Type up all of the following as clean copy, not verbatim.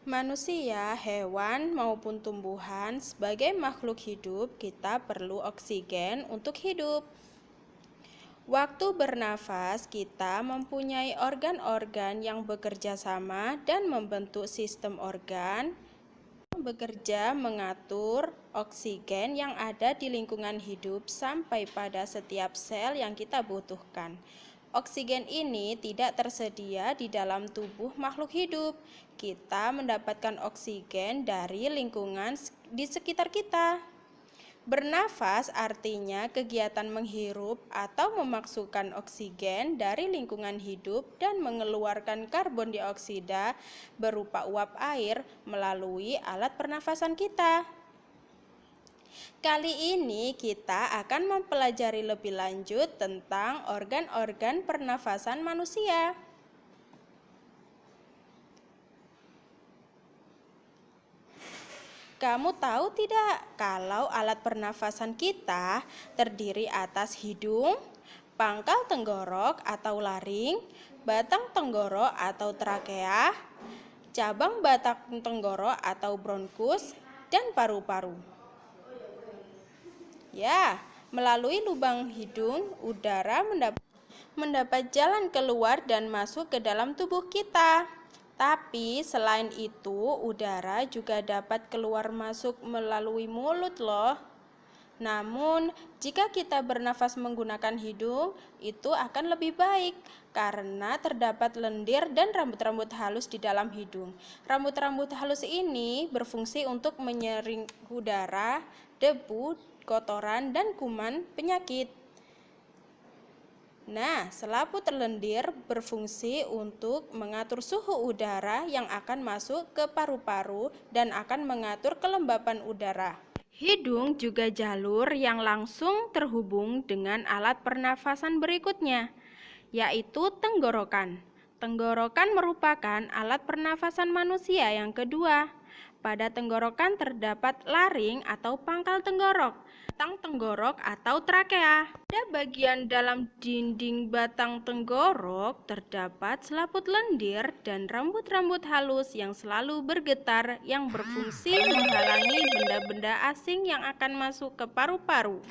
Manusia, hewan, maupun tumbuhan, sebagai makhluk hidup, kita perlu oksigen untuk hidup. Waktu bernafas, kita mempunyai organ-organ yang bekerja sama dan membentuk sistem organ yang bekerja mengatur oksigen yang ada di lingkungan hidup sampai pada setiap sel yang kita butuhkan. Oksigen ini tidak tersedia di dalam tubuh makhluk hidup. Kita mendapatkan oksigen dari lingkungan di sekitar kita. Bernafas artinya kegiatan menghirup atau memasukkan oksigen dari lingkungan hidup dan mengeluarkan karbon dioksida berupa uap air melalui alat pernafasan kita. Kali ini kita akan mempelajari lebih lanjut tentang organ-organ pernafasan manusia. Kamu tahu tidak kalau alat pernafasan kita terdiri atas hidung, pangkal tenggorok atau laring, batang tenggorok atau trakea, cabang batang tenggorok atau bronkus, dan paru-paru. Ya, melalui lubang hidung, udara mendapat jalan keluar dan masuk ke dalam tubuh kita. Tapi selain itu, udara juga dapat keluar masuk melalui mulut loh. Namun, jika kita bernafas menggunakan hidung, itu akan lebih baik karena terdapat lendir dan rambut-rambut halus di dalam hidung. Rambut-rambut halus ini berfungsi untuk menyaring udara, debu, kotoran, dan kuman penyakit. Nah, selaput lendir berfungsi untuk mengatur suhu udara yang akan masuk ke paru-paru dan akan mengatur kelembapan udara. Hidung juga jalur yang langsung terhubung dengan alat pernafasan berikutnya, yaitu tenggorokan. Tenggorokan merupakan alat pernafasan manusia yang kedua. Pada tenggorokan terdapat laring atau pangkal tenggorok, batang tenggorok atau trakea. Pada bagian dalam dinding batang tenggorok terdapat selaput lendir dan rambut-rambut halus yang selalu bergetar yang berfungsi menghalangi benda-benda asing yang akan masuk ke paru-paru.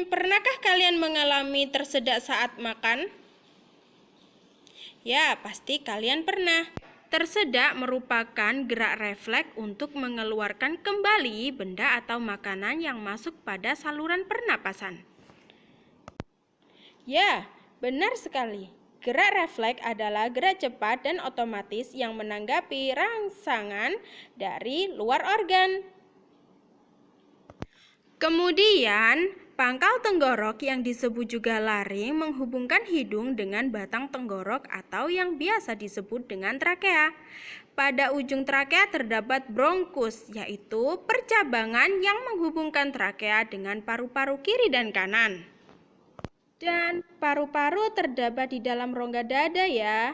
Pernahkah kalian mengalami tersedak saat makan? Ya, pasti kalian pernah. Tersedak merupakan gerak refleks untuk mengeluarkan kembali benda atau makanan yang masuk pada saluran pernapasan. Ya, benar sekali. Gerak refleks adalah gerak cepat dan otomatis yang menanggapi rangsangan dari luar organ. Kemudian, pangkal tenggorok yang disebut juga laring menghubungkan hidung dengan batang tenggorok atau yang biasa disebut dengan trakea. Pada ujung trakea terdapat bronkus, yaitu percabangan yang menghubungkan trakea dengan paru-paru kiri dan kanan. Dan paru-paru terdapat di dalam rongga dada ya.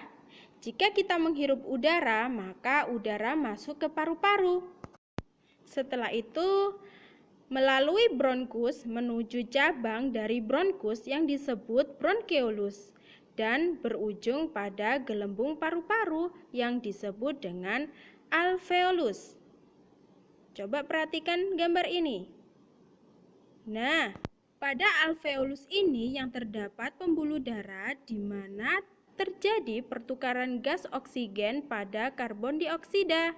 Jika kita menghirup udara, maka udara masuk ke paru-paru. Setelah itu, melalui bronkus menuju cabang dari bronkus yang disebut bronkeolus dan berujung pada gelembung paru-paru yang disebut dengan alveolus. Coba perhatikan gambar ini. Nah, pada alveolus ini yang terdapat pembuluh darah di mana terjadi pertukaran gas oksigen pada karbon dioksida.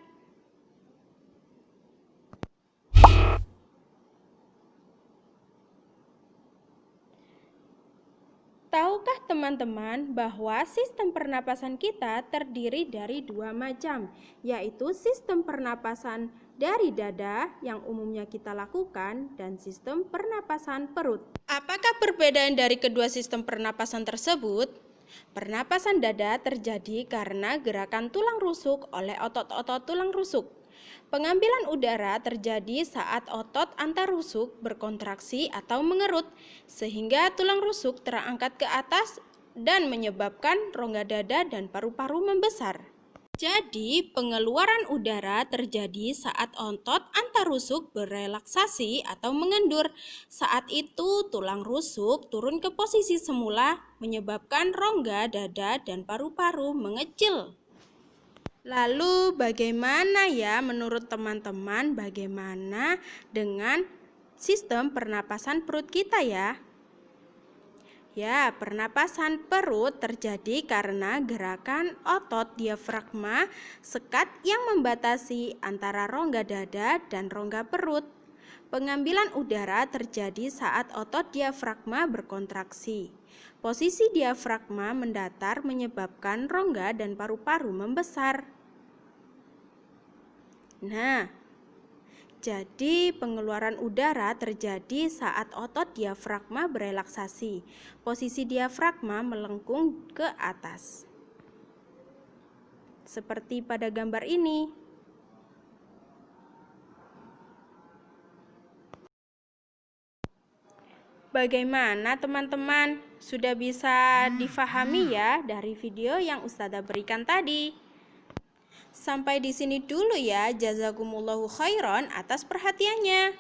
Tahukah teman-teman bahwa sistem pernapasan kita terdiri dari dua macam, yaitu sistem pernapasan dari dada yang umumnya kita lakukan dan sistem pernapasan perut. Apakah perbedaan dari kedua sistem pernapasan tersebut? Pernapasan dada terjadi karena gerakan tulang rusuk oleh otot-otot tulang rusuk. Pengambilan udara terjadi saat otot antar rusuk berkontraksi atau mengerut, sehingga tulang rusuk terangkat ke atas dan menyebabkan rongga dada dan paru-paru membesar. Jadi, pengeluaran udara terjadi saat otot antar rusuk berelaksasi atau mengendur. Saat itu, tulang rusuk turun ke posisi semula, menyebabkan rongga dada dan paru-paru mengecil. Lalu bagaimana ya menurut teman-teman, bagaimana dengan sistem pernapasan perut kita ya? Ya, pernapasan perut terjadi karena gerakan otot diafragma sekat yang membatasi antara rongga dada dan rongga perut. Pengambilan udara terjadi saat otot diafragma berkontraksi. Posisi diafragma mendatar menyebabkan rongga dan paru-paru membesar. Nah, jadi pengeluaran udara terjadi saat otot diafragma berelaksasi. Posisi diafragma melengkung ke atas. Seperti pada gambar ini. Bagaimana teman-teman? Sudah bisa difahami ya dari video yang Ustazah berikan tadi? Sampai di sini dulu ya. Jazakumullahu khairan atas perhatiannya.